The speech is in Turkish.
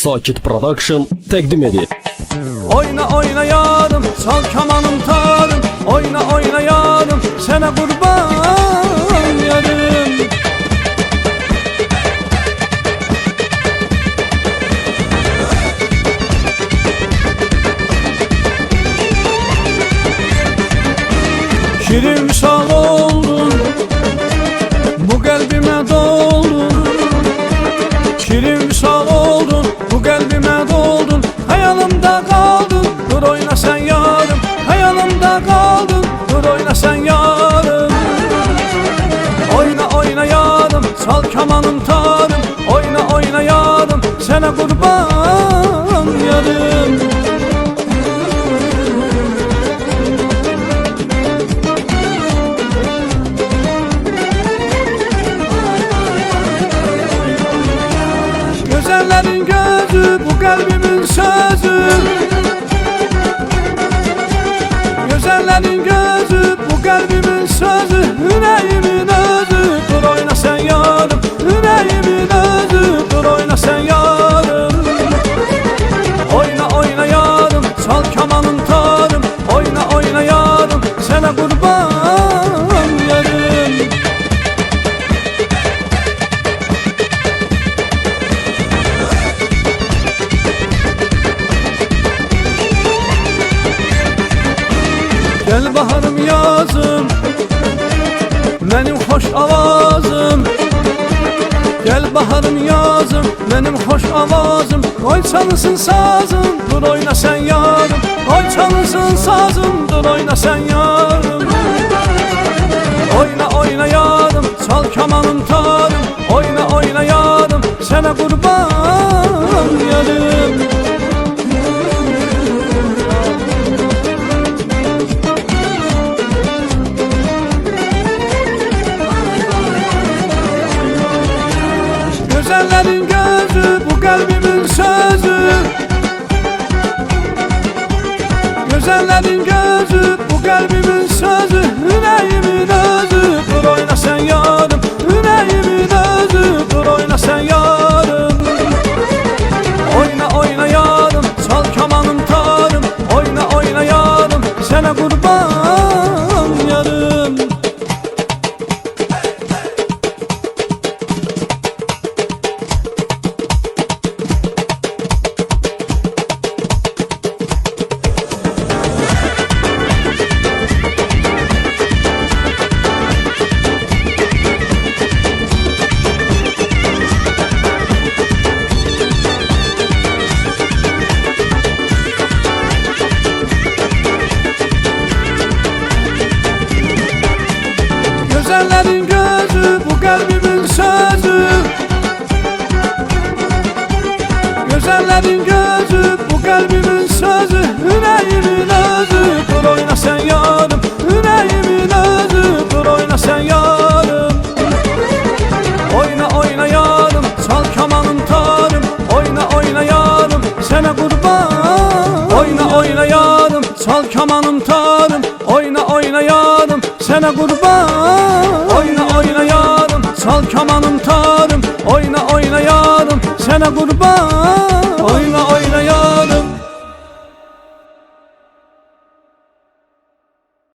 Sakit Production təqdim edir. Oyna oyna yarım, çal kamanım tarım. Oyna oyna yarım, sənə qurban yarım. Şirin misal oldun, bu qəlbimə doldun. Şirin misal oldun, bu qəlbimə doldun. Hayalımda qaldın, dur oyna sən yarım. Hayalımda qaldın, dur oyna sən yarım. Oyna oyna yarım, çal kamanım tarım. Oyna oyna yarım, sənə qurban yarım. Gözəllərin gözü, bu qəlbimin sözü. Gözəllərin gözü, bu qəlbimin sözü. Ürəyimin özü, dur oyna sən yarım. Ürəyimin özü, dur oyna sən yarım. Oyna oyna yarım, çal kamanım tarım. Oyna oyna yarım, sənə qurban yarım. Gel baharım yazım, benim hoş avazım. Gel baharım yazım, benim hoş avazım. Koy çalısın sazım, dur oyna sen yarım. Koy çalısın sazım, dur oyna sen yarım. Oyna oyna yarım, çal kamanım tarım. Oyna oyna yarım, sənə qurban yarım. Gözəllərin gözü, bu qəlbimin sözü. Gözəllərin gözü, bu qəlbimin sözü. Ürəyimin özü, dur oyna sən yarım. Ürəyimin özü, dur oyna sən yarım. Oyna oyna yarım, çal kamanım tarım. Oyna oyna yarım, sənə qurban yarım. Gözəllərin gözü, bu qəlbimin sözü. Gözəllərin gözü, bu qəlbimin sözü. Ürəyimin özü, dur oyna sən yarım. Ürəyimin özü, dur oyna sən yarım. Oyna oyna yarım, çal kamanım tarım. Oyna oyna yarım, sənə qurban. Oyna oyna yarım, çal kamanım tarım. Oyna oyna yarım, sənə qurban. Oyna oyna yarım, çal kamanım tarım. Oyna oyna yarım, sənə qurban.